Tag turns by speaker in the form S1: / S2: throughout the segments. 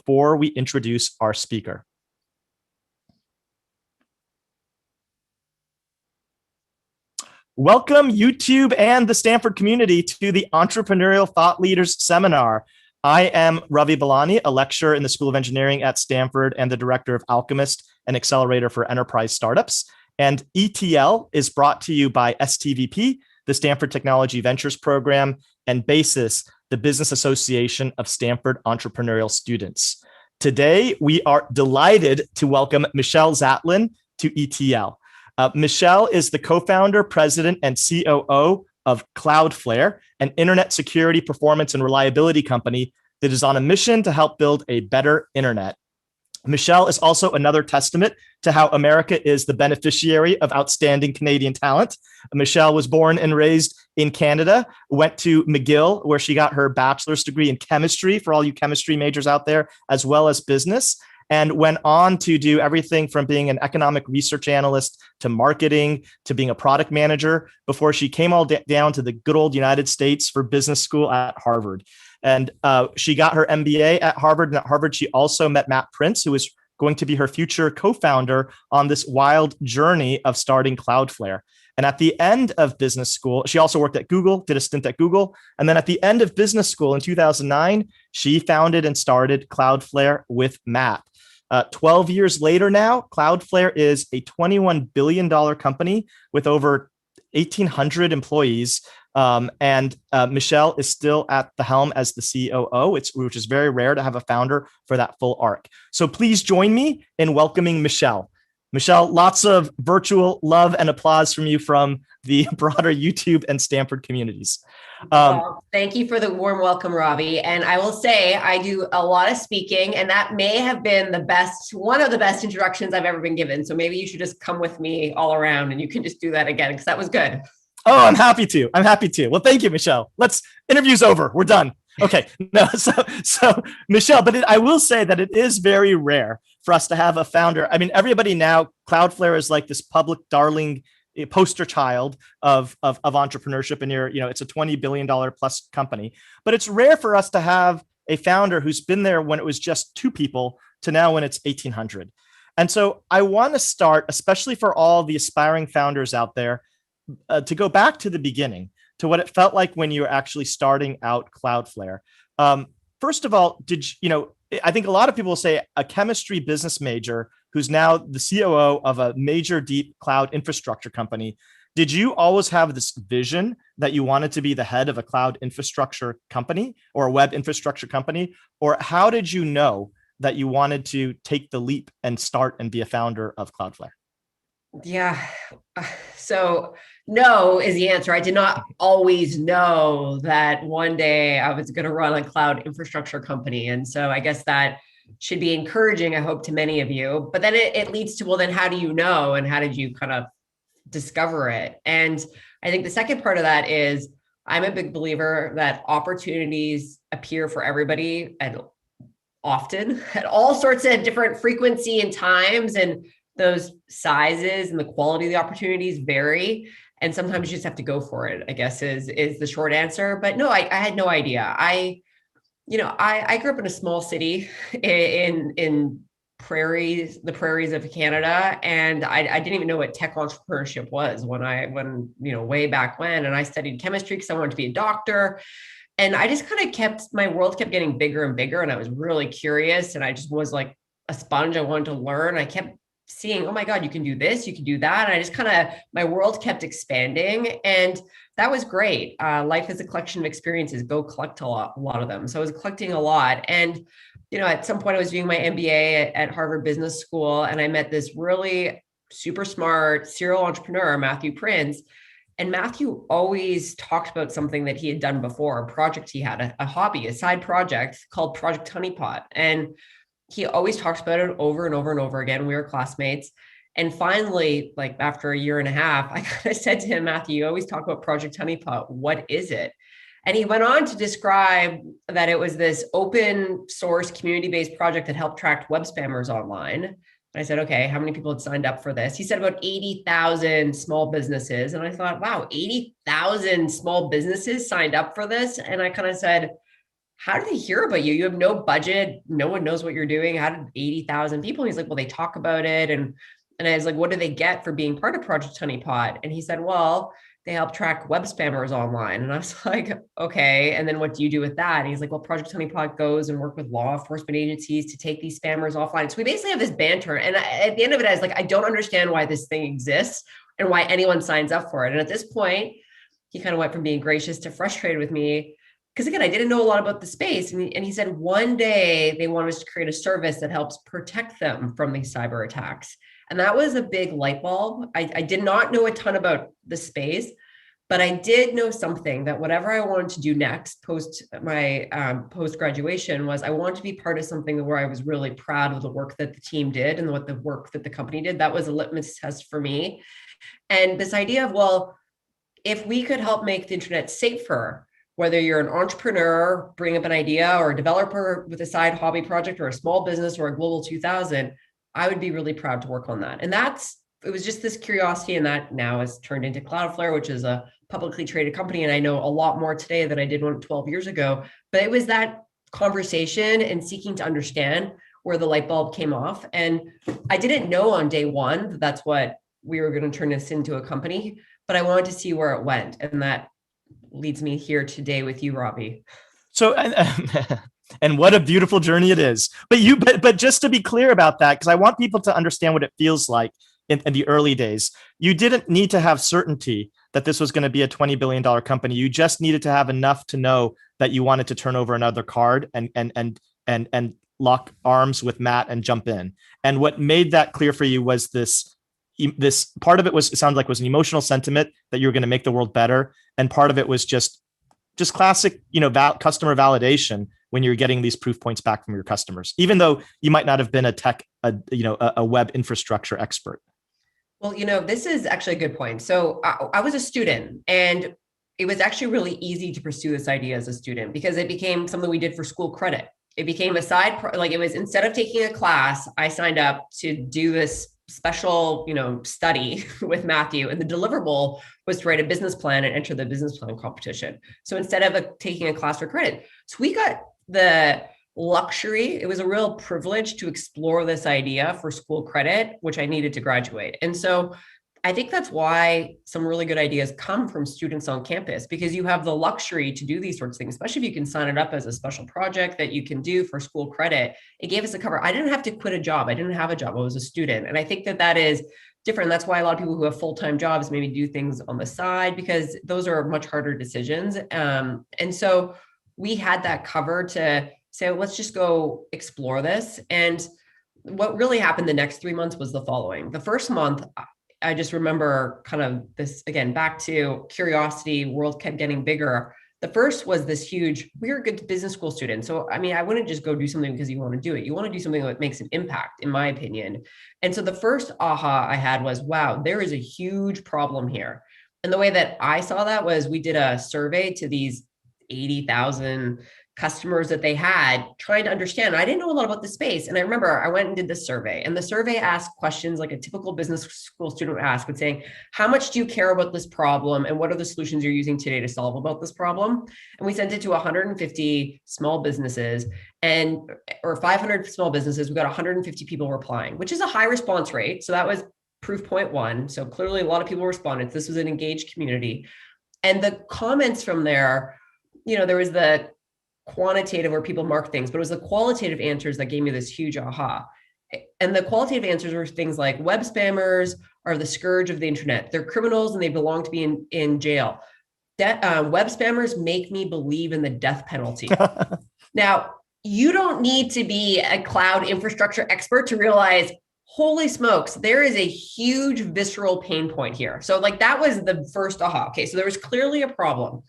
S1: before we introduce our speaker. Welcome, YouTube and the Stanford community, to the Entrepreneurial Thought Leaders Seminar. I am Ravi Balani, a lecturer in the School of Engineering at Stanford and the director of Alchemist, an accelerator for enterprise startups. And ETL is brought to you by STVP, the Stanford Technology Ventures Program, and BASIS, the Business Association of Stanford Entrepreneurial Students. Today, we are delighted to welcome Michelle Zatlyn to ETL. Michelle is the co-founder, president, and COO of Cloudflare, an internet security, performance, and reliability company that is on a mission to help build a better internet. Michelle is also another testament to how America is the beneficiary of outstanding Canadian talent. Michelle was born and raised in Canada, went to McGill, where she got her bachelor's degree in chemistry, for all you chemistry majors out there, as well as business, and went on to do everything from being an economic research analyst to marketing to being a product manager before she came all down to the good old United States for business school at Harvard. And she got her MBA at Harvard. And at Harvard, she also met Matt Prince, who is going to be her future co-founder on this wild journey of starting Cloudflare. And at the end of business school, she also worked at Google, did a stint at Google. And then at the end of business school in 2009, she founded and started Cloudflare with Matt. 12 years later now, Cloudflare is a $21 billion company with over 1,800 employees. And Michelle is still at the helm as the COO, which is very rare to have a founder for that full arc. So please join me in welcoming Michelle. Michelle, lots of virtual love and applause from you from the broader YouTube and Stanford communities.
S2: Well, thank you for the warm welcome, Ravi. And I will say I do a lot of speaking, and that may have been one of the best introductions I've ever been given. So maybe you should just come with me all around and you can just do that again, because that was good.
S1: Oh, I'm happy to. Well, thank you, Michelle. Interview's over. We're done. Okay. No, so Michelle, but I will say that it is very rare for us to have a founder. I mean, everybody now, Cloudflare is like this public darling poster child of entrepreneurship, and it's a $20 billion plus company. But it's rare for us to have a founder who's been there when it was just 2 people to now when it's 1,800. And so I want to start, especially for all the aspiring founders out there, to go back to the beginning, to what it felt like when you were actually starting out Cloudflare. First of all, I think a lot of people will say a chemistry business major who's now the COO of a major deep cloud infrastructure company. Did you always have this vision that you wanted to be the head of a cloud infrastructure company or a web infrastructure company? Or how did you know that you wanted to take the leap and start and be a founder of Cloudflare?
S2: Yeah. So no is the answer. I did not always know that one day I was going to run a cloud infrastructure company. And so I guess that should be encouraging, I hope, to many of you. But then it leads to, well, then how do you know? And how did you kind of discover it? And I think the second part of that is I'm a big believer that opportunities appear for everybody and often at all sorts of different frequency and times. And those sizes and the quality of the opportunities vary. And sometimes you just have to go for it, I guess is the short answer. But no, I had no idea. I grew up in a small city in the prairies of Canada. And I didn't even know what tech entrepreneurship was when way back when. And I studied chemistry because I wanted to be a doctor. And I just kind of my world kept getting bigger and bigger. And I was really curious. And I just was like a sponge. I wanted to learn. I kept seeing, oh my God, you can do this, you can do that. And I just my world kept expanding. And that was great. Life is a collection of experiences. Go collect a lot of them. So I was collecting a lot. And, at some point I was doing my MBA at Harvard Business School. And I met this really super smart serial entrepreneur, Matthew Prince. And Matthew always talked about something that he had done before, a project he had, a hobby, a side project called Project Honeypot. And he always talks about it over and over and over again. We were classmates. And finally, like after a year and a half, I kind of said to him, Matthew, you always talk about Project Honeypot. What is it? And he went on to describe that it was this open source community-based project that helped track web spammers online. And I said, okay, how many people had signed up for this? He said about 80,000 small businesses. And I thought, wow, 80,000 small businesses signed up for this. And I kind of said, how do they hear about you? You have no budget. No one knows what you're doing. How did 80,000 people? And he's like, well, they talk about it. And I was like, what do they get for being part of Project Honeypot? And he said, well, they help track web spammers online. And I was like, okay. And then what do you do with that? And he's like, well, Project Honeypot goes and work with law enforcement agencies to take these spammers offline. So we basically have this banter. And at the end of it, I was like, I don't understand why this thing exists and why anyone signs up for it. And at this point, he kind of went from being gracious to frustrated with me. Because again, I didn't know a lot about the space. And he said one day they want us to create a service that helps protect them from these cyber attacks. And that was a big light bulb. I did not know a ton about the space, but I did know something that whatever I wanted to do next post my post graduation was I wanted to be part of something where I was really proud of the work that the team did and what the work that the company did. That was a litmus test for me. And this idea of, well, if we could help make the internet safer, whether you're an entrepreneur, bring up an idea, or a developer with a side hobby project, or a small business, or a global 2000, I would be really proud to work on that. And it was just this curiosity, and that now has turned into Cloudflare, which is a publicly traded company. And I know a lot more today than I did 12 years ago, but it was that conversation and seeking to understand where the light bulb came off. And I didn't know on day one that that's what we were going to turn this into a company, but I wanted to see where it went. And that leads me here today with you, Robbie.
S1: So, and what a beautiful journey it is. But just to be clear about that, because I want people to understand what it feels like in the early days. You didn't need to have certainty that this was going to be a $20 billion company. You just needed to have enough to know that you wanted to turn over another card and lock arms with Matt and jump in. And what made that clear for you was this part of it was, it sounded like, was an emotional sentiment that you were going to make the world better. And part of it was just classic, customer validation when you're getting these proof points back from your customers, even though you might not have been a web infrastructure expert.
S2: Well, this is actually a good point. So I was a student, and it was actually really easy to pursue this idea as a student because it became something we did for school credit. It became it was, instead of taking a class, I signed up to do this special, study with Matthew, and the deliverable was to write a business plan and enter the business plan competition. So instead of taking a class for credit, so we got the luxury. It was a real privilege to explore this idea for school credit, which I needed to graduate. And so I think that's why some really good ideas come from students on campus, because you have the luxury to do these sorts of things, especially if you can sign it up as a special project that you can do for school credit. It gave us a cover. I didn't have to quit a job. I didn't have a job. I was a student. And I think that is different. That's why a lot of people who have full-time jobs maybe do things on the side, because those are much harder decisions. And so we had that cover to say, let's just go explore this. And what really happened the next 3 months was the following. The first month, I just remember kind of this, again, back to curiosity, world kept getting bigger. The first was this huge, we're good business school students. So, I wouldn't just go do something because you want to do it. You want to do something that makes an impact, in my opinion. And so the first aha I had was, wow, there is a huge problem here. And the way that I saw that was we did a survey to these 80,000 customers that they had, trying to understand. I didn't know a lot about the space. And I remember I went and did this survey, and the survey asked questions like a typical business school student would ask, would saying, how much do you care about this problem? And what are the solutions you're using today to solve about this problem? And we sent it to 150 small businesses or 500 small businesses. We got 150 people replying, which is a high response rate. So that was proof point one. So clearly a lot of people responded. This was an engaged community. And the comments from there, there was the quantitative where people mark things, but it was the qualitative answers that gave me this huge aha. And the qualitative answers were things like web spammers are the scourge of the internet. They're criminals and they belong to be in jail. Web spammers make me believe in the death penalty. Now, you don't need to be a cloud infrastructure expert to realize, holy smokes, there is a huge visceral pain point here. So that was the first aha. Okay, so there was clearly a problem.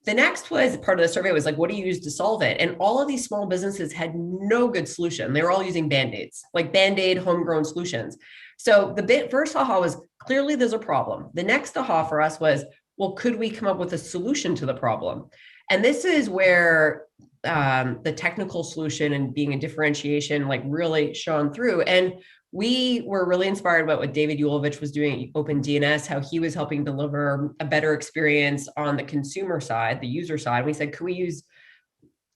S2: The next was part of the survey was what do you use to solve it? And all of these small businesses had no good solution. They were all using Band-Aids, like Band-Aid homegrown solutions. So the first aha was clearly there's a problem. The next aha for us was, well, could we come up with a solution to the problem? And this is where the technical solution and being a differentiation really shone through. And we were really inspired by what David Yulovich was doing at OpenDNS, how he was helping deliver a better experience on the consumer side, the user side. We said, could we use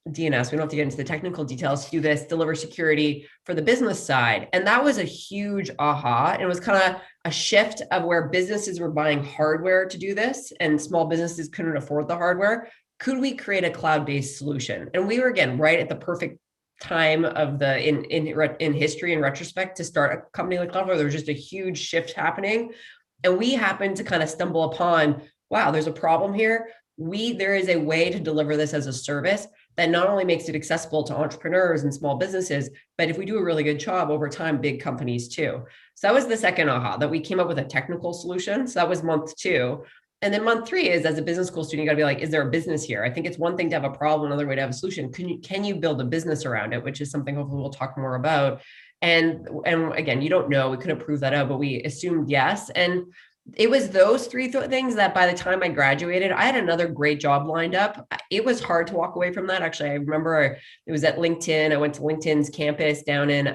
S2: DNS. We don't have to get into the technical details to do this, deliver security for the business side. And that was a huge aha. And it was kind of a shift of where businesses were buying hardware to do this and small businesses couldn't afford the hardware. Could we create a cloud-based solution? And we were, again, right at the perfect time of the in history and retrospect to start a company like Cloudflare. There was just a huge shift happening. And we happened to kind of stumble upon, wow, there's a problem here. There is a way to deliver this as a service that not only makes it accessible to entrepreneurs and small businesses, but if we do a really good job over time, big companies too. So that was the second aha, that we came up with a technical solution. So that was month 2. And then month 3 is, as a business school student, you got to be like, is there a business here? I think it's one thing to have a problem, another way to have a solution. Can you build a business around it, which is something hopefully we'll talk more about. And again, you don't know, we couldn't prove that out, but we assumed yes. And it was those 3 things that by the time I graduated, I had another great job lined up. It was hard to walk away from that. Actually, I remember it was at LinkedIn. I went to LinkedIn's campus down in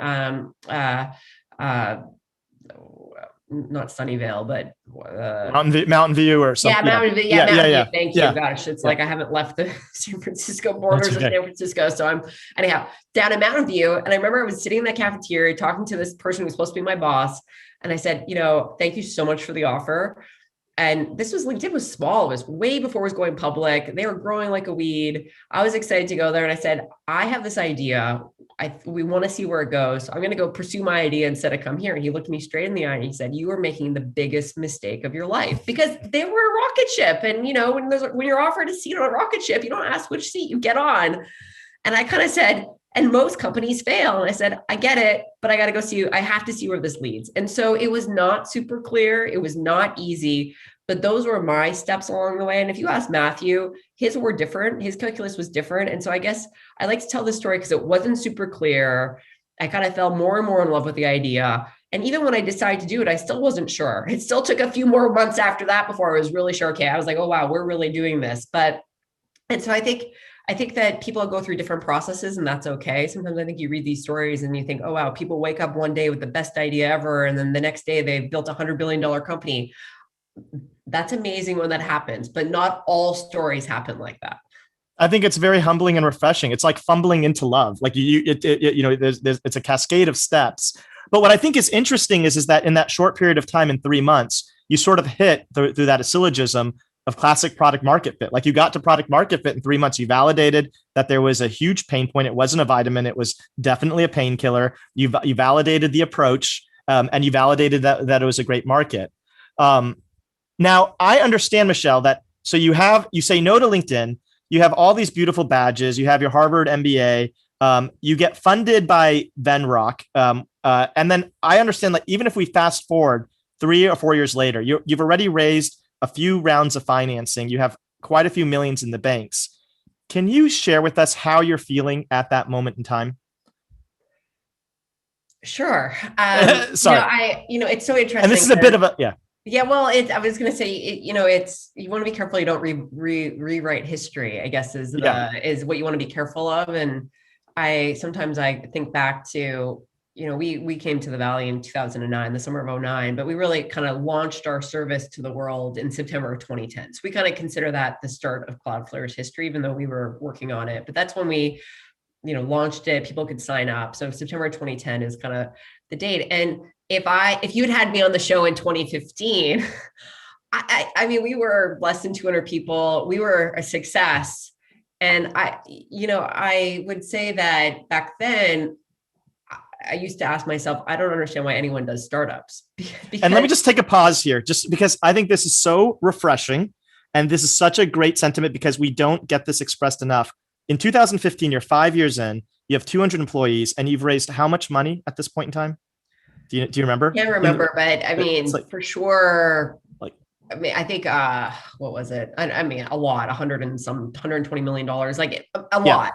S2: not Sunnyvale, but
S1: Mountain View or something.
S2: Yeah, Mountain View. Yeah, Mountain View. Thank you.
S1: Yeah.
S2: Gosh, it's like I haven't left the San Francisco borders of San Francisco. So I'm anyhow down in Mountain View. And I remember I was sitting in that cafeteria talking to this person who was supposed to be my boss. And I said, thank you so much for the offer. And this was, LinkedIn was small. It was way before it was going public. They were growing like a weed. I was excited to go there. And I said, I have this idea. We want to see where it goes. So I'm going to go pursue my idea instead of come here. And he looked me straight in the eye and he said, you are making the biggest mistake of your life, because they were a rocket ship. And, when you're offered a seat on a rocket ship, you don't ask which seat you get on. And I kind of said, and most companies fail. And I said, I get it, but I got to go see you. I have to see where this leads. And so it was not super clear. It was not easy, but those were my steps along the way. And if you ask Matthew, his were different. His calculus was different. And so I guess I like to tell this story because it wasn't super clear. I kind of fell more and more in love with the idea. And even when I decided to do it, I still wasn't sure. It still took a few more months after that before I was really sure. Okay. I was like, oh, wow, we're really doing this. And so I think that people go through different processes, and that's okay. Sometimes I think you read these stories and you think, oh, wow, people wake up one day with the best idea ever. And then the next day they've built $100 billion company. That's amazing when that happens, but not all stories happen like that.
S1: I think it's very humbling and refreshing. It's like fumbling into love. Like it's a cascade of steps. But what I think is interesting is that in that short period of time, in 3 months, you sort of hit through that syllogism of classic product market fit. Like you got to product market fit in 3 months. You validated that there was a huge pain point. It wasn't a vitamin. It was definitely a painkiller. You validated the approach, and you validated that it was a great market. Now I understand, Michelle, that so you say no to LinkedIn. You have all these beautiful badges. You have your Harvard MBA. You get funded by Venrock. And then I understand that even if we fast forward 3 or 4 years later, you've already raised a few rounds of financing. You have quite a few millions in the banks. Can you share with us how you're feeling at that moment in time?
S2: Sure.
S1: Sorry.
S2: It's so interesting.
S1: And this is a bit of a, yeah.
S2: Yeah, well, I was going to say, it's, you want to be careful you don't rewrite history, I guess, is what you want to be careful of. And sometimes I think back to, we came to the Valley in 2009, the summer of 2009, but we really kind of launched our service to the world in September of 2010. So we kind of consider that the start of Cloudflare's history, even though we were working on it. But that's when we, launched it, people could sign up. So September 2010 is kind of the date. And if you'd had me on the show in 2015, I mean, we were less than 200 people. We were a success. And I would say that back then, I used to ask myself, I don't understand why anyone does startups.
S1: And let me just take a pause here, just because I think this is so refreshing. And this is such a great sentiment because we don't get this expressed enough. In 2015, you're 5 years in, you have 200 employees, and you've raised how much money at this point in time? Do you remember?
S2: I can't remember, but I mean, for sure. I think, what was it? I mean, a lot, $120 million, like a lot.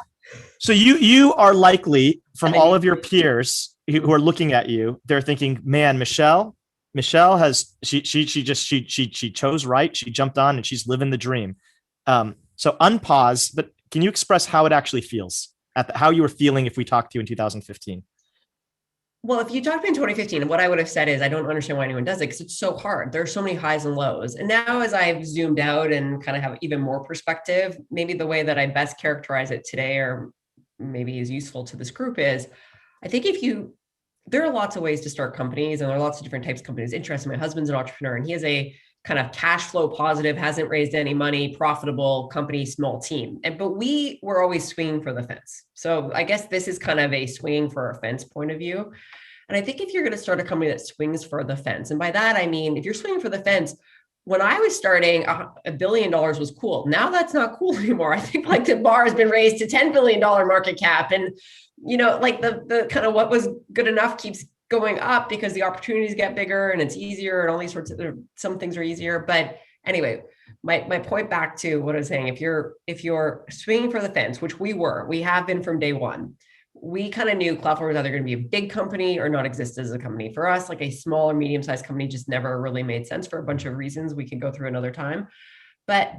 S1: So you are likely, from all of your peers who are looking at you, they're thinking, man, Michelle has, she chose right. She jumped on and she's living the dream. So unpause, but can you express how it actually feels how you were feeling if we talked to you in 2015?
S2: Well, if you talked to me in 2015, what I would have said is I don't understand why anyone does it because it's so hard. There are so many highs and lows. And now, as I've zoomed out and kind of have even more perspective, maybe the way that I best characterize it today, or maybe is useful to this group, is I think there are lots of ways to start companies and there are lots of different types of companies. Interesting. My husband's an entrepreneur and he has a kind of cash flow positive, hasn't raised any money, profitable company, small team. But we were always swinging for the fence. So I guess this is kind of a swinging for a fence point of view. And I think if you're going to start a company that swings for the fence, and by that, I mean, if you're swinging for the fence, when I was starting, $1 billion was cool. Now that's not cool anymore. I think like the bar has been raised to $10 billion market cap. And, like the kind of what was good enough keeps going up because the opportunities get bigger and it's easier and all these sorts of, some things are easier. But anyway, my point back to what I was saying, if you're swinging for the fence, which we have been from day one, we kind of knew Cloudflare was either going to be a big company or not exist as a company. For us, like a small or medium-sized company just never really made sense for a bunch of reasons we can go through another time. But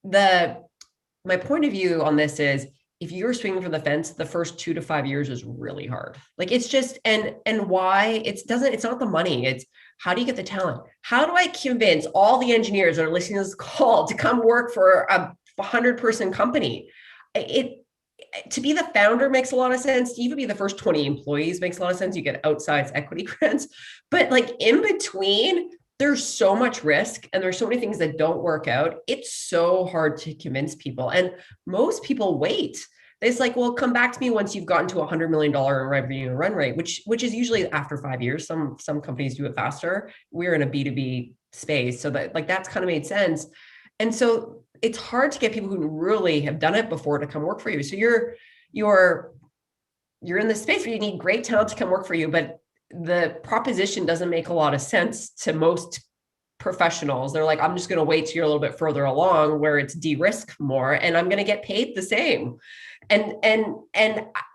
S2: my point of view on this is if you're swinging for the fence, the first 2 to 5 years is really hard. Like it's just, and why it's not the money. It's how do you get the talent? How do I convince all the engineers that are listening to this call to come work for a 100-person company? To be the founder makes a lot of sense. To even be the first 20 employees makes a lot of sense. You get outside equity grants, but like in between, there's so much risk and there's so many things that don't work out. It's so hard to convince people. And most people wait. It's like, well, come back to me once you've gotten to $100 million revenue run rate, which is usually after 5 years. Some companies do it faster. We're in a B2B space. So that's kind of made sense. And so it's hard to get people who really have done it before to come work for you. So you're in this space where you need great talent to come work for you, but the proposition doesn't make a lot of sense to most professionals. They're like, I'm just going to wait till you're a little bit further along where it's de-risk more and I'm going to get paid the same. And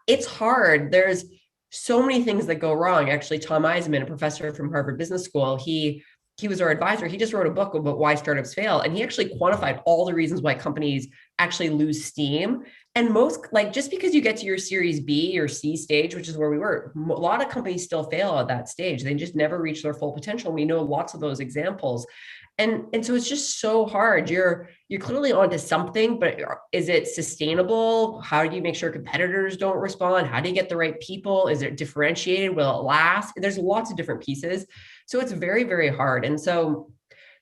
S2: it's hard. There's so many things that go wrong. Actually, Tom Eisenman, a professor from Harvard Business School, he was our advisor. He just wrote a book about why startups fail. And he actually quantified all the reasons why companies actually lose steam. And most, like, just because you get to your Series B or C stage, which is where we were, a lot of companies still fail at that stage. They just never reach their full potential. We know lots of those examples. And so it's just so hard. You're clearly onto something, but is it sustainable? How do you make sure competitors don't respond? How do you get the right people? Is it differentiated? Will it last? There's lots of different pieces. So it's very, very hard. And so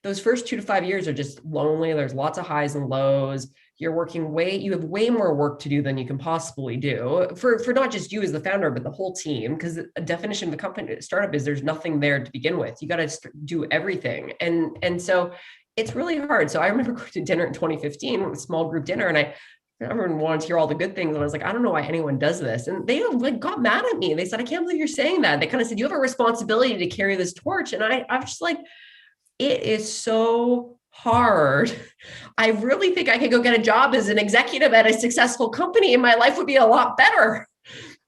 S2: those first 2 to 5 years are just lonely. There's lots of highs and lows. You have way more work to do than you can possibly do for not just you as the founder, but the whole team. Because a definition of the company startup is there's nothing there to begin with. You got to do everything. And so it's really hard. So I remember going to dinner in 2015, a small group dinner, and everyone wanted to hear all the good things. And I was like, I don't know why anyone does this. And they like got mad at me. They said, I can't believe you're saying that. They kind of said, you have a responsibility to carry this torch. And I'm just like, it is so hard. I really think I could go get a job as an executive at a successful company and my life would be a lot better.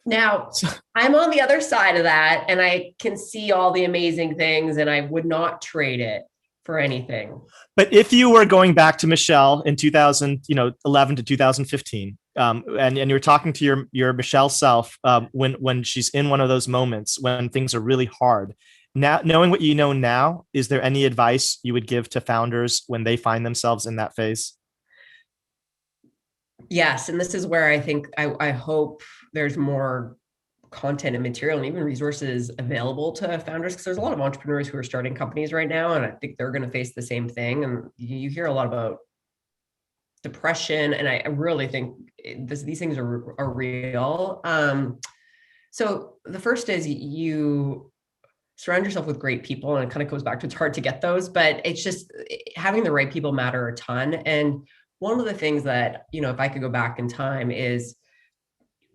S2: Now, I'm on the other side of that and I can see all the amazing things and I would not trade it for anything.
S1: But if you were going back to Michelle in 2011 to 2015, and you're talking to your Michelle self when she's in one of those moments when things are really hard, now knowing what you know now, is there any advice you would give to founders when they find themselves in that phase?
S2: Yes, and this is where I think I hope there's more content and material and even resources available to founders, because there's a lot of entrepreneurs who are starting companies right now, and I think they're going to face the same thing. And you hear a lot about depression, and I really think these things are real. So the first is you surround yourself with great people, and it kind of goes back to it's hard to get those, but it's just having the right people matter a ton. And one of the things that, if I could go back in time is,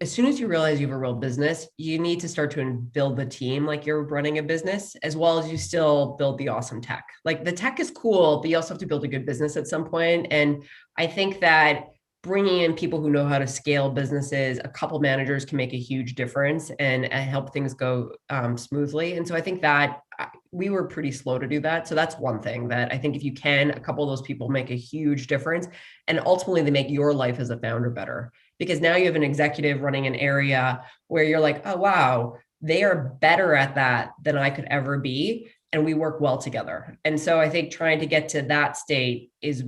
S2: as soon as you realize you have a real business, you need to start to build the team like you're running a business, as well as you still build the awesome tech. Like the tech is cool, but you also have to build a good business at some point. And I think that bringing in people who know how to scale businesses, a couple managers can make a huge difference and help things go smoothly. And so I think that we were pretty slow to do that. So that's one thing that I think if you can, a couple of those people make a huge difference. And ultimately they make your life as a founder better, because now you have an executive running an area where you're like, oh, wow, they are better at that than I could ever be. And we work well together. And so I think trying to get to that state is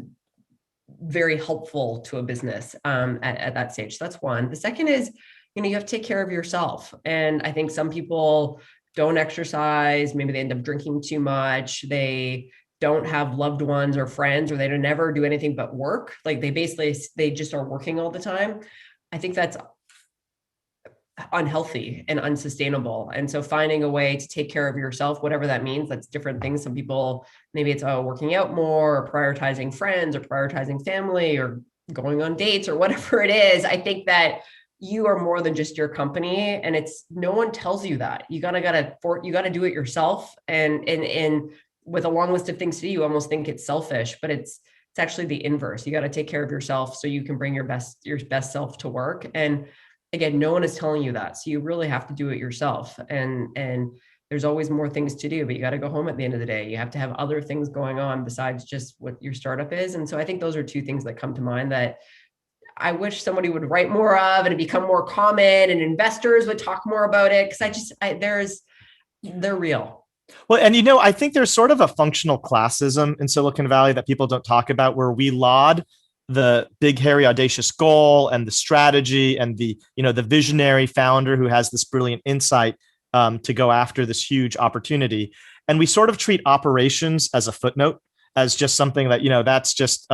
S2: very helpful to a business at that stage. So that's one. The second is, you have to take care of yourself. And I think some people don't exercise. Maybe they end up drinking too much. They don't have loved ones or friends, or they don't never do anything but work. Like they just are working all the time. I think that's unhealthy and unsustainable. And so finding a way to take care of yourself, whatever that means, that's different things. Some people, maybe it's working out more, or prioritizing friends, or prioritizing family, or going on dates, or whatever it is. I think that you are more than just your company, and it's no one tells you that. You gotta do it yourself. And with a long list of things to do, you almost think it's selfish, but it's actually the inverse. You got to take care of yourself so you can bring your best self to work. And again, no one is telling you that. So you really have to do it yourself. And there's always more things to do, but you got to go home at the end of the day. You have to have other things going on besides just what your startup is. And so I think those are two things that come to mind that I wish somebody would write more of and become more common, and investors would talk more about it. Cause they're real.
S1: Well, and I think there's sort of a functional classism in Silicon Valley that people don't talk about, where we laud the big, hairy, audacious goal and the strategy and the visionary founder who has this brilliant insight to go after this huge opportunity. And we sort of treat operations as a footnote, as just something that, that's just,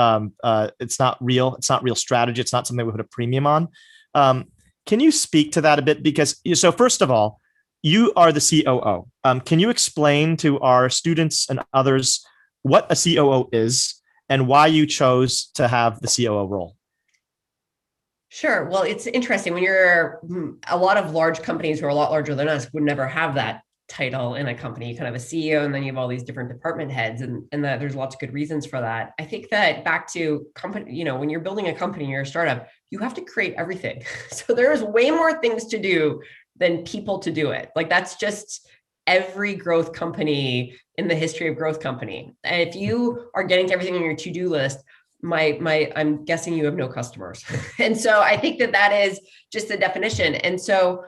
S1: it's not real. It's not real strategy. It's not something we put a premium on. Can you speak to that a bit? Because, so first of all, you are the COO. Can you explain to our students and others what a COO is and why you chose to have the COO role?
S2: Sure. Well, it's interesting when a lot of large companies who are a lot larger than us would never have that title in a company. You kind of have a CEO, and then you have all these different department heads, and that there's lots of good reasons for that. I think that back to company, when you're building a company, you're a startup, you have to create everything. So there's way more things to do than people to do it. Like that's just every growth company in the history of growth company. And if you are getting to everything on your to-do list, I'm guessing you have no customers. And so I think that is just the definition. And so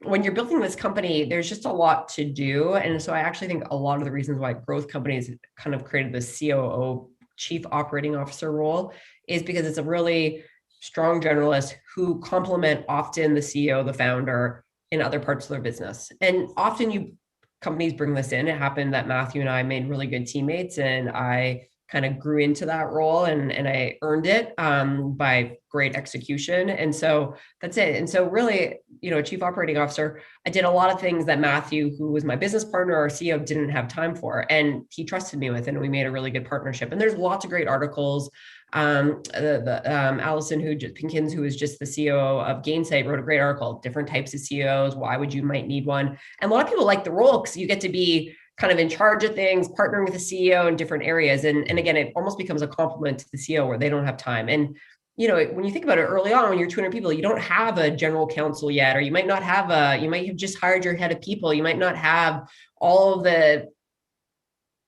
S2: when you're building this company, there's just a lot to do. And so I actually think a lot of the reasons why growth companies kind of created the COO, Chief Operating Officer role, is because it's a really strong generalist who complement often the CEO, the founder, in other parts of their business. And often companies bring this in. It happened that Matthew and I made really good teammates, and I kind of grew into that role, and I earned it by great execution. And so that's it. And so really, Chief Operating Officer, I did a lot of things that Matthew, who was my business partner, our CEO, didn't have time for. And he trusted me with it, and we made a really good partnership. And there's lots of great articles. Allison Pinkins, who is just the COO of Gainsight, wrote a great article, different types of CEOs, why you might need one. And a lot of people like the role because you get to be kind of in charge of things, partnering with the CEO in different areas. And again, it almost becomes a compliment to the CEO where they don't have time. And, when you think about it early on, when you're 200 people, you don't have a general counsel yet, or you might have just hired your head of people. You might not have all of the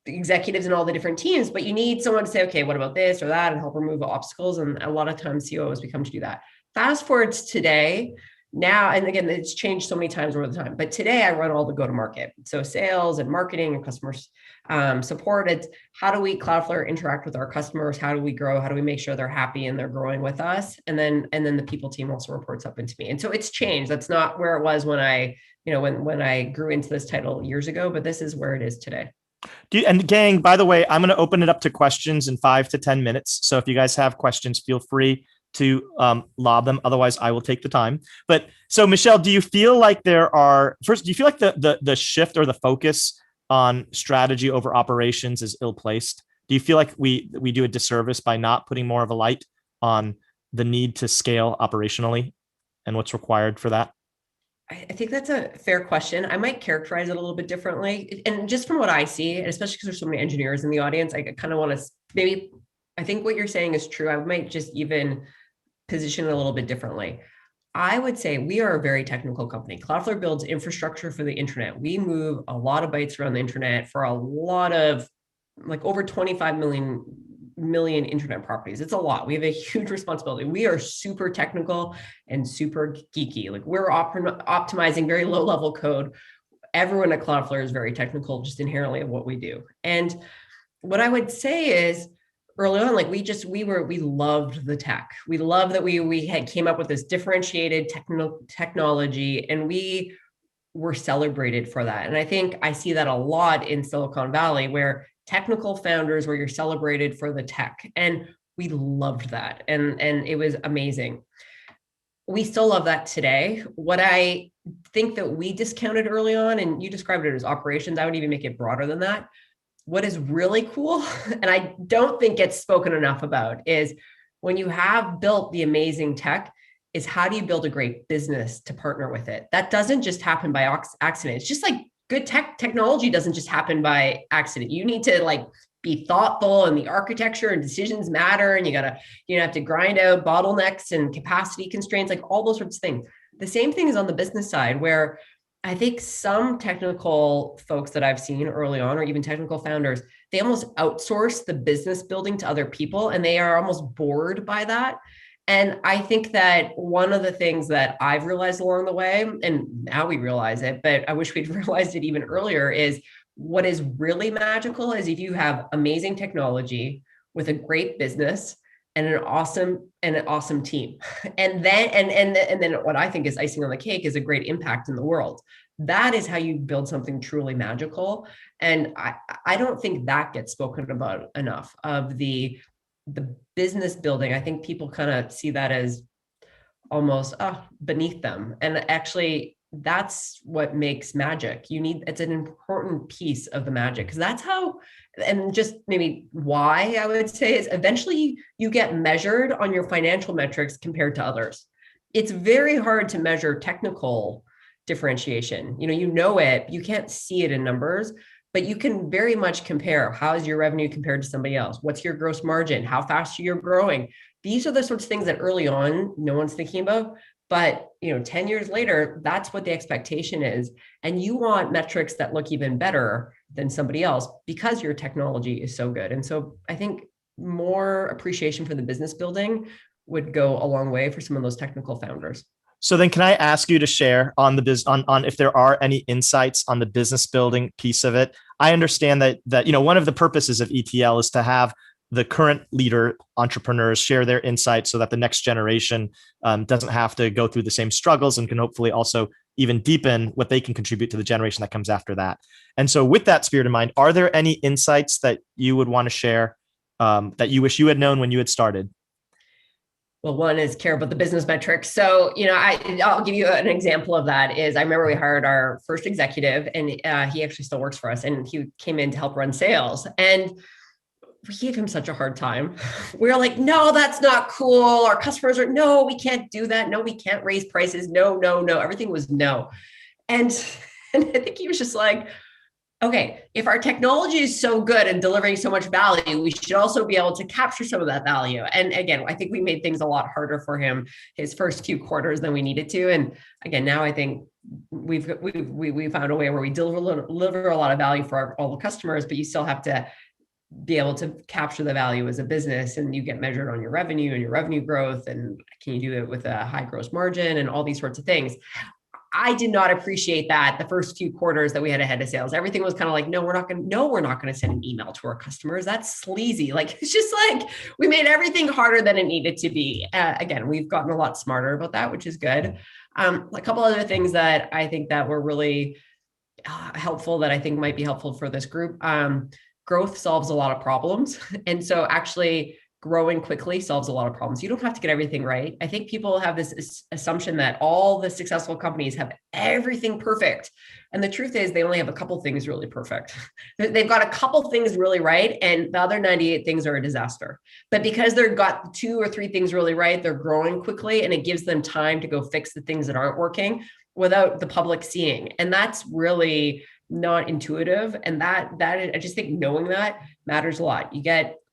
S2: executives and all the different teams, but you need someone to say, okay, what about this or that, and help remove obstacles. And a lot of times COOs become to do that. Fast forward to today now, and again, it's changed so many times over the time, but today I run all the go-to-market. So sales and marketing and customer support. It's how do we, Cloudflare, interact with our customers? How do we grow? How do we make sure they're happy and they're growing with us? And then the people team also reports up into me. And so it's changed. That's not where it was when I grew into this title years ago, but this is where it is today.
S1: And gang, by the way, I'm going to open it up to questions in 5 to 10 minutes. So if you guys have questions, feel free to lob them. Otherwise, I will take the time. But so, Michelle, do you feel like do you feel like the shift or the focus on strategy over operations is ill-placed? Do you feel like we do a disservice by not putting more of a light on the need to scale operationally and what's required for that?
S2: I think that's a fair question. I might characterize it a little bit differently. And just from what I see, and especially because there's so many engineers in the audience, I kind of want to I think what you're saying is true. I might just even position it a little bit differently. I would say we are a very technical company. Cloudflare builds infrastructure for the internet. We move a lot of bytes around the internet for a lot of over 25 million million internet properties. It's a lot. We have a huge responsibility. We are super technical and super geeky. Like we're optimizing very low level code. Everyone at Cloudflare is very technical, just inherently of what we do. And what I would say is early on, like we loved the tech. We loved that we had came up with this differentiated technology, and we were celebrated for that. And I think I see that a lot in Silicon Valley, where technical founders, where you're celebrated for the tech. And we loved that. And it was amazing. We still love that today. What I think that we discounted early on, and you described it as operations, I would even make it broader than that. What is really cool, and I don't think gets spoken enough about, is when you have built the amazing tech, is how do you build a great business to partner with it? That doesn't just happen by accident. It's just like good technology doesn't just happen by accident. You need to like be thoughtful, and the architecture and decisions matter, and you have to grind out bottlenecks and capacity constraints, like all those sorts of things. The same thing is on the business side, where I think some technical folks that I've seen early on, or even technical founders, they almost outsource the business building to other people, and they are almost bored by that. And I think that one of the things that I've realized along the way, and now we realize it, but I wish we'd realized it even earlier, is what is really magical is if you have amazing technology with a great business and an awesome team. And then what I think is icing on the cake is a great impact in the world. That is how you build something truly magical. And I don't think that gets spoken about enough, of the business building. I think people kind of see that as almost beneath them. And actually, that's what makes magic. It's an important piece of the magic, because that's how, and just maybe why I would say is eventually you get measured on your financial metrics compared to others. It's very hard to measure technical differentiation. You know it, you can't see it in numbers, but you can very much compare. How is your revenue compared to somebody else? What's your gross margin? How fast are you growing? These are the sorts of things that early on, no one's thinking about. But 10 years later, that's what the expectation is. And you want metrics that look even better than somebody else because your technology is so good. And so I think more appreciation for the business building would go a long way for some of those technical founders.
S1: So then, can I ask you to share on the on if there are any insights on the business building piece of it? I understand that one of the purposes of ETL is to have the current leader entrepreneurs share their insights so that the next generation doesn't have to go through the same struggles, and can hopefully also even deepen what they can contribute to the generation that comes after that. And so with that spirit in mind, are there any insights that you would want to share that you wish you had known when you had started?
S2: Well, one is care about the business metrics. So, I'll give you an example of that. Is I remember we hired our first executive, and he actually still works for us, and he came in to help run sales. And we gave him such a hard time. We were like, no, that's not cool. Our customers are, no, we can't do that. No, we can't raise prices. No. Everything was no. And I think he was just like, okay, if our technology is so good and delivering so much value, we should also be able to capture some of that value. And again, I think we made things a lot harder for him his first few quarters than we needed to. And again, now I think we've found a way where we deliver a lot of value for all the customers, but you still have to be able to capture the value as a business, and you get measured on your revenue and your revenue growth. And can you do it with a high gross margin and all these sorts of things? I did not appreciate that the first few quarters that we had a head of sales. Everything was kind of like, no, we're not going to send an email to our customers. That's sleazy. Like, it's just like, we made everything harder than it needed to be. Again, we've gotten a lot smarter about that, which is good. A couple other things that I think that were really helpful, that I think might be helpful for this group. Growth solves a lot of problems. And so actually growing quickly solves a lot of problems. You don't have to get everything right. I think people have this assumption that all the successful companies have everything perfect. And the truth is they only have a couple things really perfect. They've got a couple things really right, and the other 98 things are a disaster. But because they've got 2 or 3 things really right, they're growing quickly, and it gives them time to go fix the things that aren't working without the public seeing. And that's really not intuitive. And that I just think knowing that matters a lot. You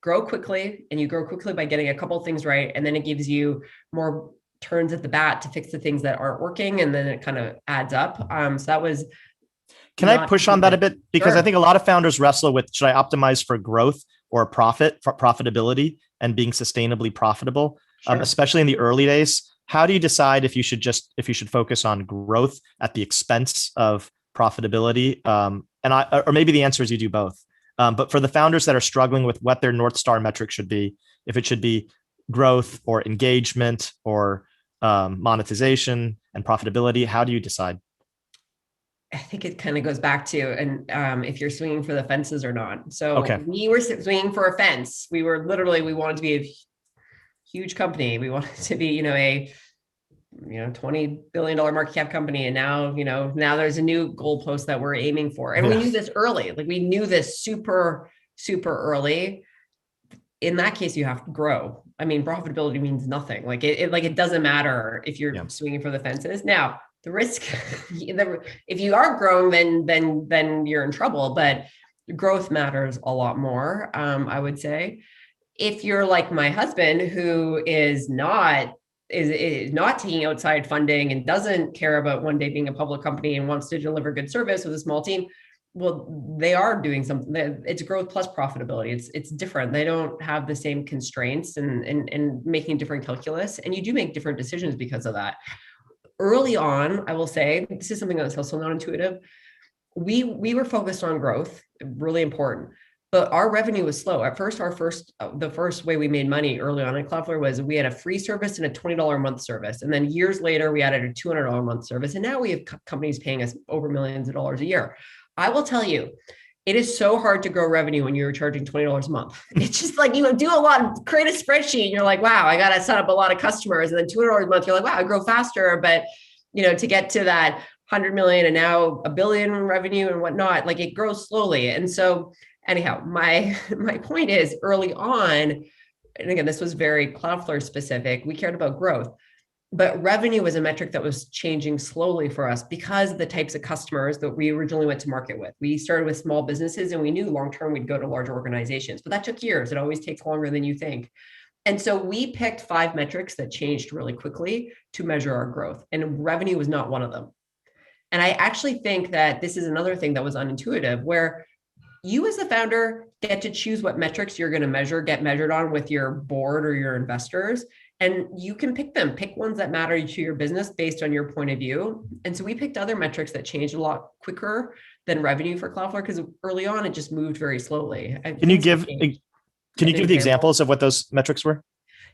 S2: grow quickly, and you grow quickly by getting a couple of things right. And then it gives you more turns at the bat to fix the things that aren't working. And then it kind of adds up. So that was.
S1: Can I push on that a bit? Because sure. I think a lot of founders wrestle with, should I optimize for growth or profitability and being sustainably profitable,
S2: Sure.
S1: especially in the early days. How do you decide if you should focus on growth at the expense of profitability? Or maybe the answer is you do both. But for the founders that are struggling with what their North Star metric should be, if it should be growth or engagement or monetization and profitability, how do you decide?
S2: I think it kind of goes back to, and if you're swinging for the fences or not. So
S1: Okay.
S2: we were swinging for a fence. We wanted to be a huge company. We wanted to be, a $20 billion market cap company. And now there's a new goalpost that we're aiming for. And we knew this early, like we knew this super, super early. In that case, you have to grow. I mean, profitability means nothing. Like it doesn't matter if you're swinging for the fences. Now, the risk, if you are growing, then you're in trouble. But growth matters a lot more. I would say, if you're like my husband, who is not taking outside funding and doesn't care about one day being a public company and wants to deliver good service with a small team, well, they are doing something. It's growth plus profitability. It's different. They don't have the same constraints and making different calculus, and you do make different decisions because of that. Early on, I will say, this is something that's also not intuitive. We were focused on growth, really important, but our revenue was slow. At first, the first way we made money early on in Cloudflare was we had a free service and a $20 a month service. And then years later, we added a $200 a month service. And now we have companies paying us over millions of dollars a year. I will tell you, it is so hard to grow revenue when you're charging $20 a month. It's just like, do a lot, create a spreadsheet and you're like, wow, I got to set up a lot of customers. And then $200 a month, you're like, wow, I grow faster. But, to get to that 100 million and now a billion in revenue and whatnot, like it grows slowly. And so anyhow, my point is, early on, and again, this was very Cloudflare specific, we cared about growth. But revenue was a metric that was changing slowly for us because of the types of customers that we originally went to market with. We started with small businesses and we knew long-term we'd go to larger organizations, but that took years. It always takes longer than you think. And so we picked 5 metrics that changed really quickly to measure our growth, and revenue was not one of them. And I actually think that this is another thing that was unintuitive, where you as the founder get to choose what metrics you're going to get measured on with your board or your investors. And you can pick ones that matter to your business based on your point of view. And so we picked other metrics that changed a lot quicker than revenue for Cloudflare, because early on it just moved very slowly.
S1: Can you give the examples of what those metrics were?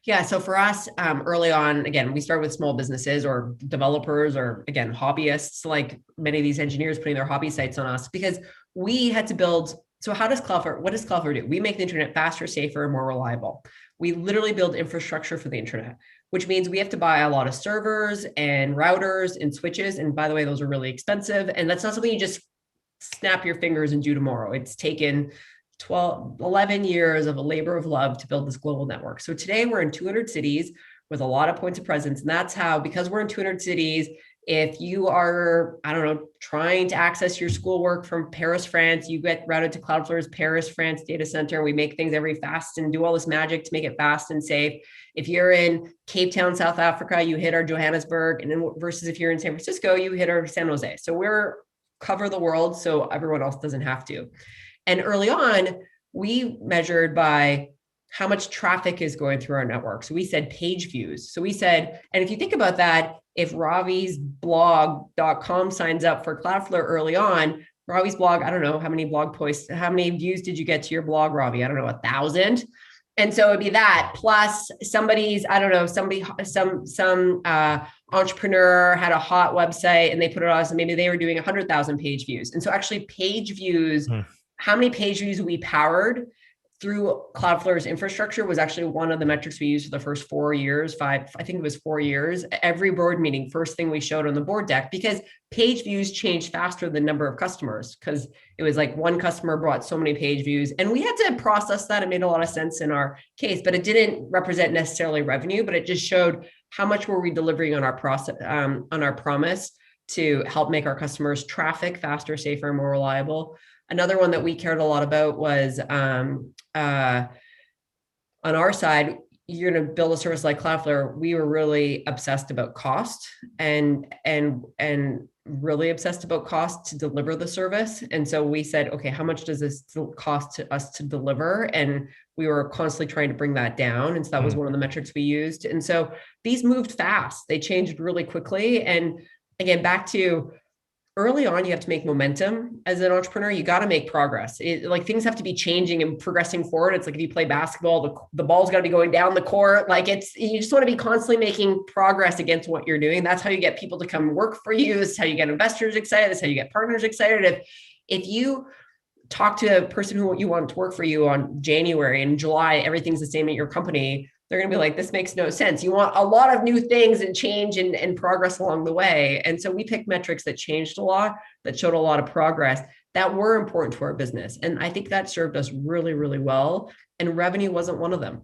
S2: Yeah. So for us, early on, again, we started with small businesses or developers or, again, hobbyists, like many of these engineers putting their hobby sites on us, because we had to build. So what does Cloudflare do? We make the internet faster, safer, and more reliable. We literally build infrastructure for the internet, which means we have to buy a lot of servers and routers and switches. And by the way, those are really expensive. And that's not something you just snap your fingers and do tomorrow. It's taken 11 years of a labor of love to build this global network. So today we're in 200 cities with a lot of points of presence. And that's how, because we're in 200 cities, if you are, trying to access your schoolwork from Paris, France, you get routed to Cloudflare's Paris, France data center. We make things very fast and do all this magic to make it fast and safe. If you're in Cape Town, South Africa, you hit our Johannesburg, and then versus if you're in San Francisco, you hit our San Jose. So we're cover the world so everyone else doesn't have to. And early on, we measured by how much traffic is going through our network. So we said page views. So we said, and if you think about that, if Ravi's blog.com signs up for Cloudflare early on, Ravi's blog, I don't know how many blog posts, how many views did you get to your blog, Ravi? I don't know, 1,000. And so it'd be that plus some entrepreneur had a hot website and they put it on, so maybe they were doing 100,000 page views. And so actually page views, how many page views we powered through Cloudflare's infrastructure was actually one of the metrics we used for the first 4 years, I think it was 4 years. Every board meeting, first thing we showed on the board deck, because page views changed faster than number of customers, because it was like one customer brought so many page views, and we had to process that. It made a lot of sense in our case, but it didn't represent necessarily revenue, but it just showed how much were we delivering on our process, on our promise to help make our customers traffic faster, safer, and more reliable. Another one that we cared a lot about was on our side, you're going to build a service like Cloudflare, we were really obsessed about cost and really obsessed about cost to deliver the service. And so we said, okay, how much does this cost to us to deliver? And we were constantly trying to bring that down. And so that was one of the metrics we used. And so these moved fast. They changed really quickly. And again, back to early on, you have to make momentum as an entrepreneur. You got to make progress. Like things have to be changing and progressing forward. It's like if you play basketball, the ball's got to be going down the court. Like you just want to be constantly making progress against what you're doing. That's how you get people to come work for you. This is how you get investors excited. This is how you get partners excited. If you talk to a person who you want to work for you on January and July, everything's the same at your company, they're going to be like, this makes no sense. You want a lot of new things and change and progress along the way. And so we picked metrics that changed a lot, that showed a lot of progress that were important to our business. And I think that served us really, really well. And revenue wasn't one of them.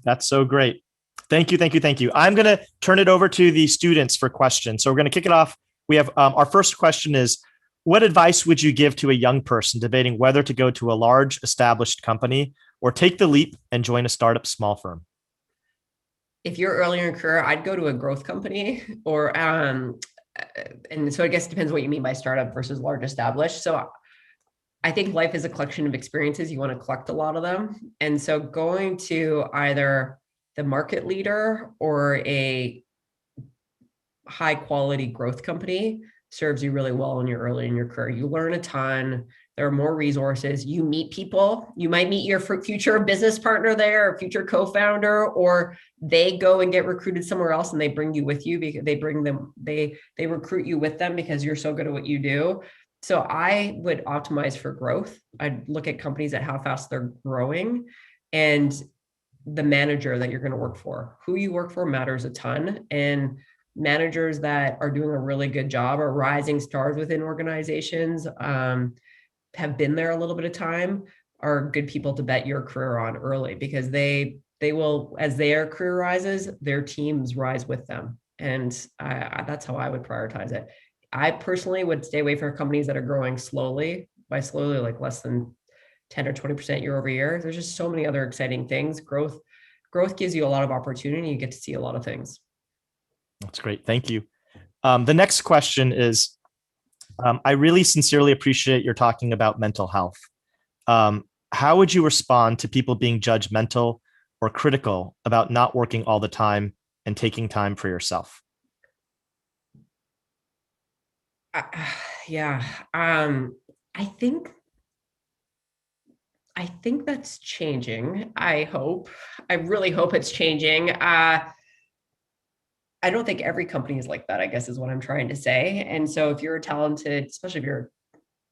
S1: That's so great. Thank you. Thank you. Thank you. I'm going to turn it over to the students for questions. So we're going to kick it off. We have our first question is, what advice would you give to a young person debating whether to go to a large established company or take the leap and join a startup small firm?
S2: If you're early in your career, I'd go to a growth company or, and so I guess it depends what you mean by startup versus large established. So I think life is a collection of experiences. You want to collect a lot of them. And so going to either the market leader or a high quality growth company serves you really well when you're early in your career. You learn a ton. There are more resources. You meet people. You might meet your future business partner there, or future co-founder, or they go and get recruited somewhere else and they bring you with you because they recruit you with them because you're so good at what you do. So I would optimize for growth. I'd look at companies at how fast they're growing and the manager that you're going to work for. Who you work for matters a ton. And managers that are doing a really good job are rising stars within organizations, have been there a little bit of time, are good people to bet your career on early because they will, as their career rises, their teams rise with them. And that's how I would prioritize it. I personally would stay away from companies that are growing slowly, by slowly, like less than 10 or 20% year over year. There's just so many other exciting things. Growth gives you a lot of opportunity. You get to see a lot of things.
S1: That's great. Thank you. The next question is, I really sincerely appreciate your talking about mental health. How would you respond to people being judgmental or critical about not working all the time and taking time for yourself?
S2: Yeah. I think that's changing. I really hope it's changing. I don't think every company is like that, I guess is what I'm trying to say. And so if you're talented, especially if you're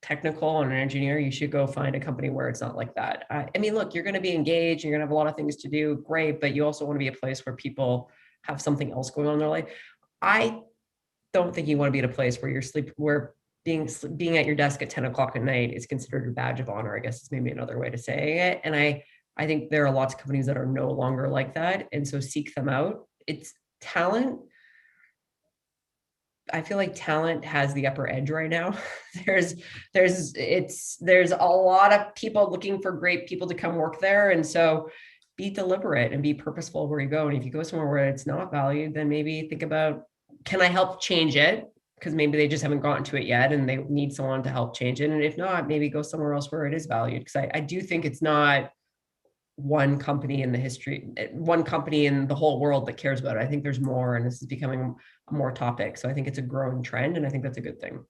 S2: technical and an engineer, you should go find a company where it's not like that. I mean, look, you're going to be engaged, you're going to have a lot of things to do, great, but you also want to be a place where people have something else going on in their life. I don't think you want to be at a place where being at your desk at 10 o'clock at night is considered a badge of honor, I guess is maybe another way to say it. And I think there are lots of companies that are no longer like that. And so seek them out. It's talent. I feel like talent has the upper edge right now. There's a lot of people looking for great people to come work there. And so be deliberate and be purposeful where you go. And if you go somewhere where it's not valued, then maybe think about, can I help change it? Because maybe they just haven't gotten to it yet and they need someone to help change it. And if not, maybe go somewhere else where it is valued. Because I do think it's not one company in the whole world that cares about it. I think there's more, and this is becoming a more topic. So I think it's a growing trend, and I think that's a good thing.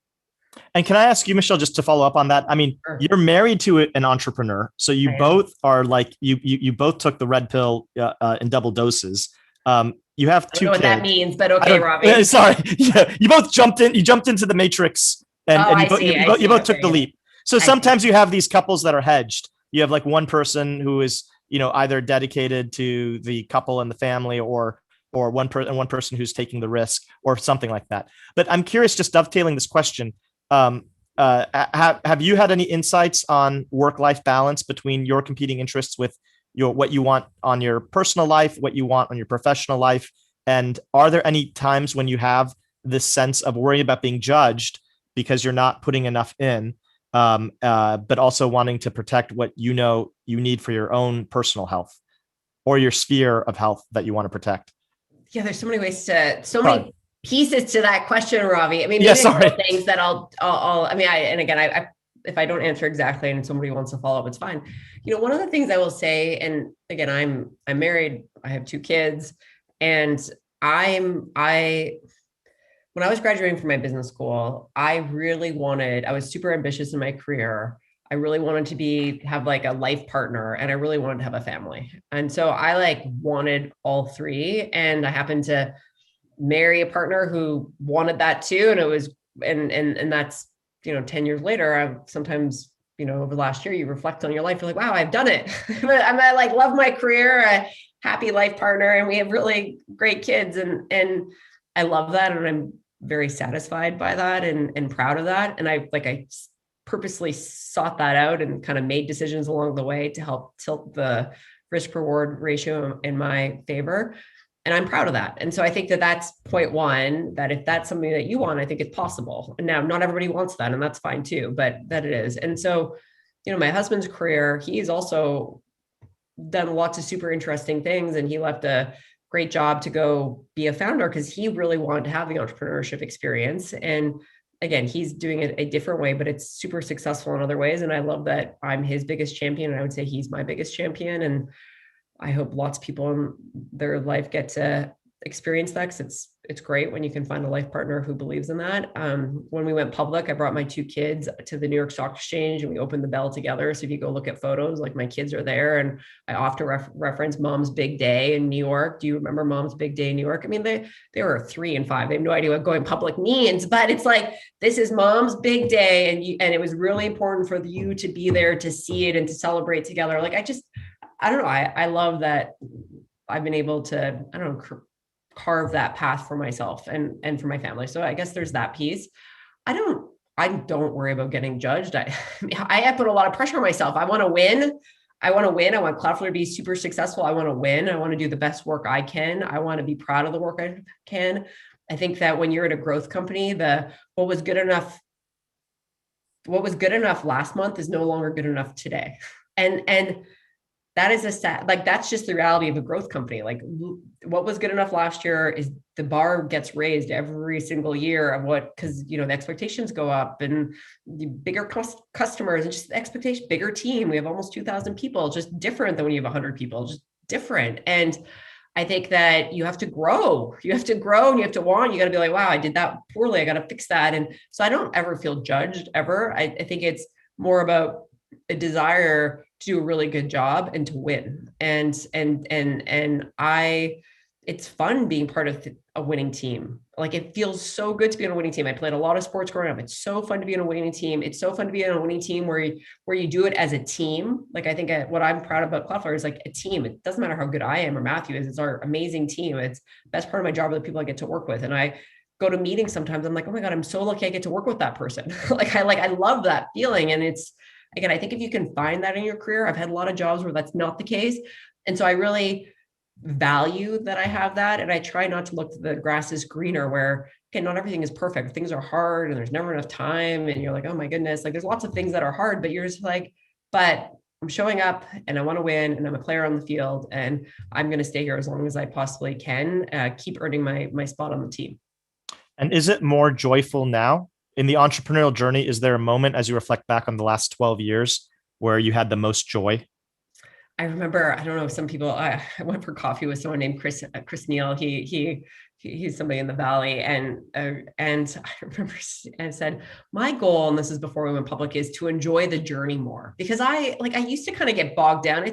S1: And can I ask you, Michelle, just to follow up on that? I mean, sure. You're married to an entrepreneur, so you both are like you both took the red pill in double doses. You have two kids. I don't know what
S2: that means, but okay, Robbie.
S1: Sorry, yeah, you both jumped into the matrix, and you both took the leap. So sometimes you have these couples that are hedged. You have like one person who is, either dedicated to the couple and the family, or one person who's taking the risk, or something like that. But I'm curious, just dovetailing this question, have you had any insights on work-life balance between your competing interests with what you want on your personal life, what you want on your professional life? And are there any times when you have this sense of worrying about being judged because you're not putting enough in, but also wanting to protect what you need for your own personal health? or your sphere of health that you want to protect?
S2: Yeah, there's so many ways to, so
S1: Sorry.
S2: many pieces to that question, Ravi. I mean,
S1: Yeah,
S2: maybe a couple
S1: sorry.
S2: of things that I mean, and again, if I don't answer exactly and somebody wants to follow up, it's fine. One of the things I will say, and again, I'm married, I have 2 kids, and I when I was graduating from my business school, I was super ambitious in my career. I really wanted to have like a life partner, and I really wanted to have a family. And so I like wanted all three. And I happened to marry a partner who wanted that too. And it was, and that's, 10 years later, sometimes, over the last year, you reflect on your life. You're like, wow, I've done it. I like love my career, a happy life partner, and we have really great kids. And I love that. And I'm very satisfied by that and proud of that. And I purposely sought that out and kind of made decisions along the way to help tilt the risk reward ratio in my favor. And I'm proud of that. And so I think that that's point one, that if that's something that you want, I think it's possible. And now not everybody wants that, and that's fine too, but that it is. And so, my husband's career, he's also done lots of super interesting things, and he left a great job to go be a founder because he really wanted to have the entrepreneurship experience. And again, he's doing it a different way, but it's super successful in other ways. And I love that I'm his biggest champion. And I would say he's my biggest champion. And I hope lots of people in their life get to experience that, because it's great when you can find a life partner who believes in that. When we went public, I brought my 2 kids to the New York Stock Exchange, and we opened the bell together. So if you go look at photos, like my kids are there, and I often reference Mom's Big Day in New York. Do you remember Mom's Big Day in New York? I mean, they were 3 and 5. They have no idea what going public means, but it's like, this is Mom's Big Day, and it was really important for you to be there to see it and to celebrate together. Like I don't know. I love that I've been able to, carve that path for myself and for my family. So I guess there's that piece. I don't worry about getting judged. I put a lot of pressure on myself. I want to win. I want Cloudflare to be super successful. I want to win. I want to do the best work I can. I want to be proud of the work I can. I think that when you're at a growth company, what was good enough last month is no longer good enough today. And that is that's just the reality of a growth company. Like, what was good enough last year is the bar gets raised every single year because the expectations go up, and the bigger customers, and just the expectation, bigger team. We have almost 2,000 people, just different than when you have 100 people, just different. And I think that you have to grow. You have to grow, and you have to want. You got to be like, wow, I did that poorly. I got to fix that. And so I don't ever feel judged ever. I think it's more about a desire to do a really good job and to win. It's fun being part of a winning team. Like, it feels so good to be on a winning team. I played a lot of sports growing up. It's so fun to be on a winning team. It's so fun to be on a winning team where you do it as a team. Like, I think what I'm proud about Cloudflare is like a team. It doesn't matter how good I am or Matthew is. It's our amazing team. It's the best part of my job are the people I get to work with. And I go to meetings sometimes. I'm like, oh my God, I'm so lucky I get to work with that person. I love that feeling. And again, I think if you can find that in your career, I've had a lot of jobs where that's not the case. And so I really value that I have that. And I try not to look, the grass is greener, where, okay, not everything is perfect. Things are hard, and there's never enough time. And you're like, oh my goodness, like there's lots of things that are hard, but you're just like, but I'm showing up, and I want to win, and I'm a player on the field, and I'm going to stay here as long as I possibly can, keep earning my spot on the team.
S1: And is it more joyful now? In the entrepreneurial journey, is there a moment as you reflect back on the last 12 years where you had the most joy?
S2: I remember, I don't know, some people, I went for coffee with someone named Chris Neal. He's somebody in the Valley. And I remember I said, my goal, and this is before we went public, is to enjoy the journey more, because I used to kind of get bogged down.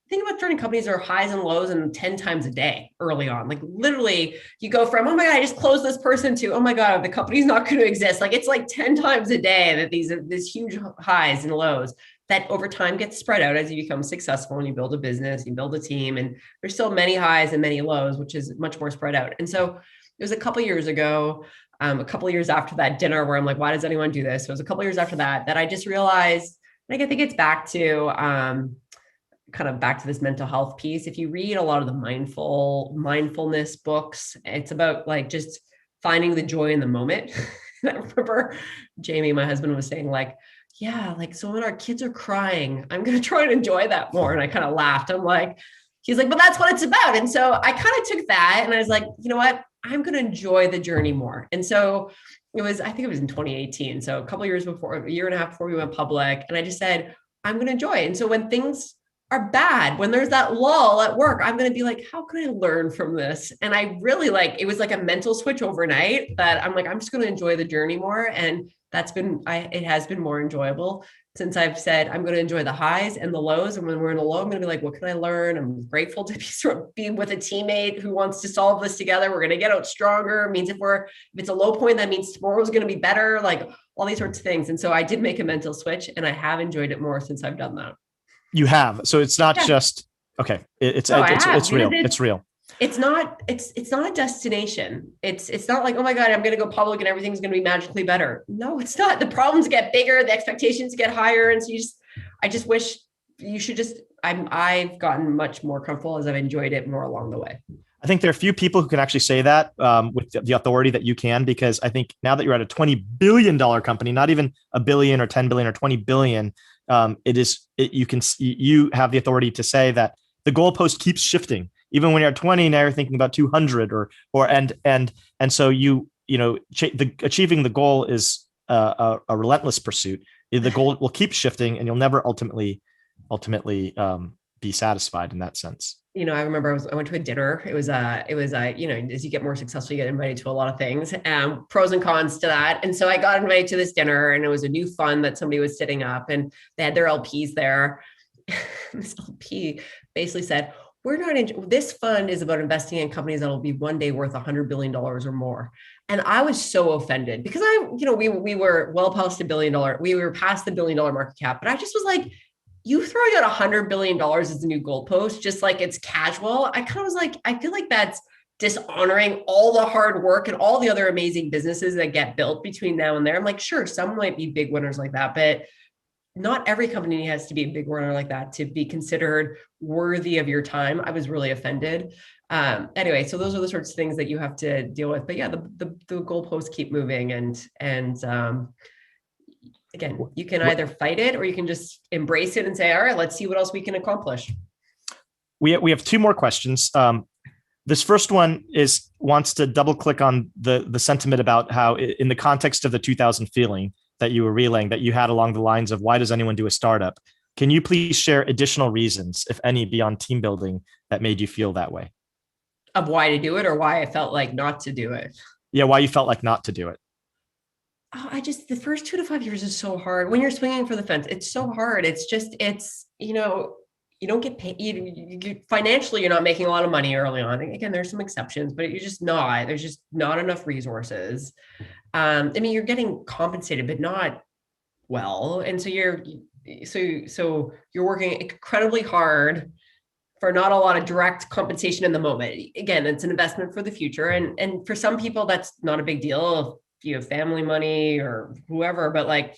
S2: Think about starting companies are highs and lows and 10 times a day early on. Like, literally you go from, oh my God, I just closed this person, to, oh my God, the company's not going to exist. Like, it's like 10 times a day that these huge highs and lows that over time get spread out as you become successful and you build a business, you build a team, and there's still many highs and many lows, which is much more spread out. And so it was a couple of years ago, a couple of years after that dinner where I'm like, why does anyone do this? So it was a couple of years after that I just realized, like, I think it's back to, kind of back to this mental health piece. If you read a lot of the mindfulness books, it's about like just finding the joy in the moment. I remember Jamie, my husband, was saying like, yeah, like, so when our kids are crying, I'm going to try and enjoy that more. And I kind of laughed. I'm like, he's like, but that's what it's about. And so I kind of took that and I was like, you know what? I'm going to enjoy the journey more. And so I think it was in 2018. So a couple of years before, a year and a half before we went public. And I just said, I'm going to enjoy it. And so when things are bad, when there's that lull at work, I'm going to be like, how can I learn from this? And I really it was like a mental switch overnight that I'm like, I'm just going to enjoy the journey more. And it has been more enjoyable since I've said, I'm going to enjoy the highs and the lows. And when we're in a low, I'm going to be like, what can I learn? I'm grateful to be with a teammate who wants to solve this together. We're going to get out stronger. It means if it's a low point, that means tomorrow's going to be better, like all these sorts of things. And so I did make a mental switch and I have enjoyed it more since I've done that.
S1: You have. So it's not just, okay. It's real. It's real.
S2: It's not a destination. It's not like, oh my God, I'm going to go public and everything's going to be magically better. No, it's not. The problems get bigger, the expectations get higher. And so I just wish I've gotten much more comfortable as I've enjoyed it more along the way.
S1: I think there are a few people who can actually say that with the authority that you can, because I think now that you're at a $20 billion company, not even a billion or 10 billion or 20 billion, you have the authority to say that the goalpost keeps shifting. Even when you're at 20, now you're thinking about 200 and so achieving the goal is a relentless pursuit. The goal will keep shifting and you'll never ultimately be satisfied in that sense.
S2: I remember I went to a dinner. It was as you get more successful, you get invited to a lot of things, pros and cons to that. And so I got invited to this dinner and it was a new fund that somebody was setting up and they had their LPs there. This LP basically said, this fund is about investing in companies that will be one day worth $100 billion or more. And I was so offended because we were well past $1 billion. We were past the $1 billion market cap, but I just was like, you throwing out $100 billion as the new goalpost, just like it's casual. I kind of was like, I feel like that's dishonoring all the hard work and all the other amazing businesses that get built between now and there. I'm like, sure, some might be big winners like that, but not every company has to be a big winner like that to be considered worthy of your time. I was really offended. Anyway, so those are the sorts of things that you have to deal with. But yeah, the goalposts keep moving, and again, you can either fight it or you can just embrace it and say, all right, let's see what else we can accomplish.
S1: We have two more questions. This first one wants to double click on the sentiment about how in the context of the 2000 feeling that you were relaying, that you had along the lines of, why does anyone do a startup? Can you please share additional reasons, if any, beyond team building that made you feel that way?
S2: Of why to do it or why I felt like not to do it?
S1: Yeah, why you felt like not to do it.
S2: Oh, the first 2 to 5 years is so hard. When you're swinging for the fence, it's so hard. You don't get paid. Financially, you're not making a lot of money early on. Again, there's some exceptions, but there's just not enough resources. You're getting compensated, but not well. And so you're working incredibly hard for not a lot of direct compensation in the moment. Again, it's an investment for the future. And for some people, that's not a big deal if you have family money or whoever, but like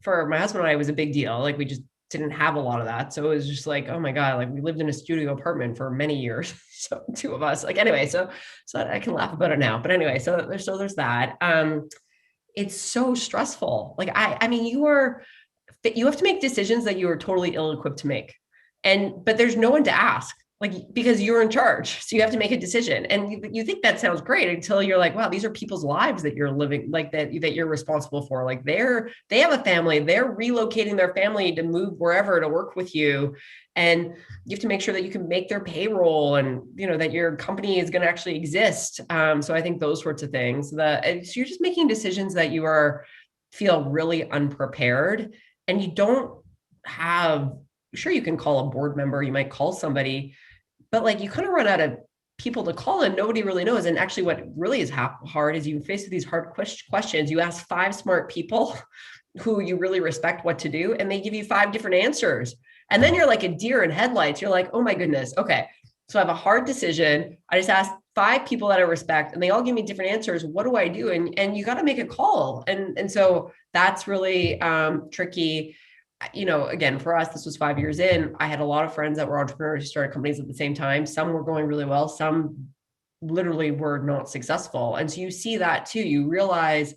S2: for my husband and I, it was a big deal. Like we just didn't have a lot of that. So it was just like, oh my God, like we lived in a studio apartment for many years. So two of us, so I can laugh about it now, but anyway, so there's that. It's so stressful. Like, you have to make decisions that you are totally ill-equipped to make. But there's no one to ask, because you're in charge. So you have to make a decision. And you think that sounds great until you're like, wow, these are people's lives that you're living, like that you're responsible for. Like they have a family, they're relocating their family to move wherever to work with you. And you have to make sure that you can make their payroll and, that your company is going to actually exist. So I think those sorts of things so you're just making decisions that feel really unprepared, and you don't have, sure, you can call a board member, you might call somebody, but you kind of run out of people to call and nobody really knows. And actually what really is hard is you face these hard questions. You ask 5 smart people who you really respect what to do, and they give you 5 different answers. And then you're like a deer in headlights. You're like, oh my goodness. Okay. So I have a hard decision. I just asked 5 people that I respect and they all give me different answers. What do I do? And you got to make a call. And so that's really tricky. Again, for us, this was 5 years in. I had a lot of friends that were entrepreneurs who started companies at the same time. Some were going really well. Some literally were not successful. And so you see that too. You realize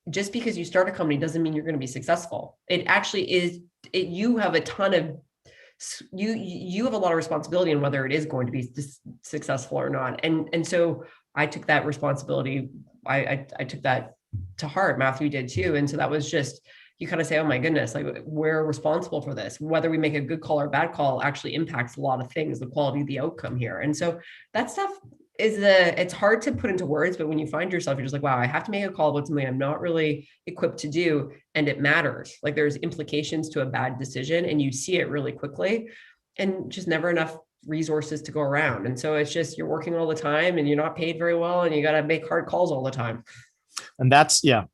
S2: just because you start a company doesn't mean you're going to be successful. It actually is. You have a ton of you have a lot of responsibility in whether it is going to be successful or not. And so I took that responsibility. I took that to heart. Matthew did too. And so that was just, you kind of say, oh my goodness, like we're responsible for this. Whether we make a good call or a bad call actually impacts a lot of things, the quality of the outcome here. And so that stuff it's hard to put into words, but when you find yourself, you're just like, wow, I have to make a call about something I'm not really equipped to do. And it matters. Like there's implications to a bad decision and you see it really quickly and just never enough resources to go around. And so it's just, you're working all the time and you're not paid very well and you got to make hard calls all the time.
S1: And that's, yeah.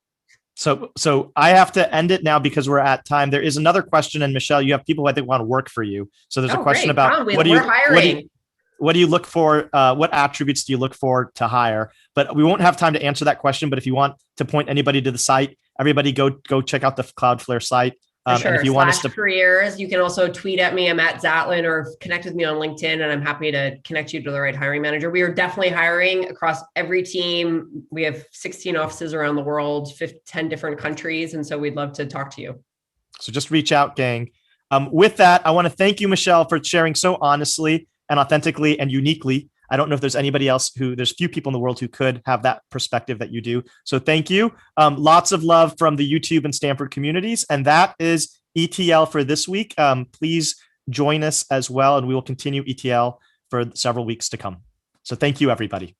S1: So I have to end it now because we're at time. There is another question, and Michelle, you have people I think want to work for you. So there's a question
S2: great.
S1: about
S2: we're hiring.
S1: What do you look for? What attributes do you look for to hire? But we won't have time to answer that question. But if you want to point anybody to the site, everybody go check out the Cloudflare site.
S2: Sure. And if you want us to careers, you can also tweet at me. I'm at Zatlin, or connect with me on LinkedIn, and I'm happy to connect you to the right hiring manager. We are definitely hiring across every team. We have 16 offices around the world, 10 different countries. And so we'd love to talk to you.
S1: So just reach out, gang. With that, I want to thank you, Michelle, for sharing so honestly and authentically and uniquely. I don't know if there's anybody else there's few people in the world who could have that perspective that you do. So thank you. Lots of love from the YouTube and Stanford communities. And that is ETL for this week. Please join us as well. And we will continue ETL for several weeks to come. So thank you, everybody.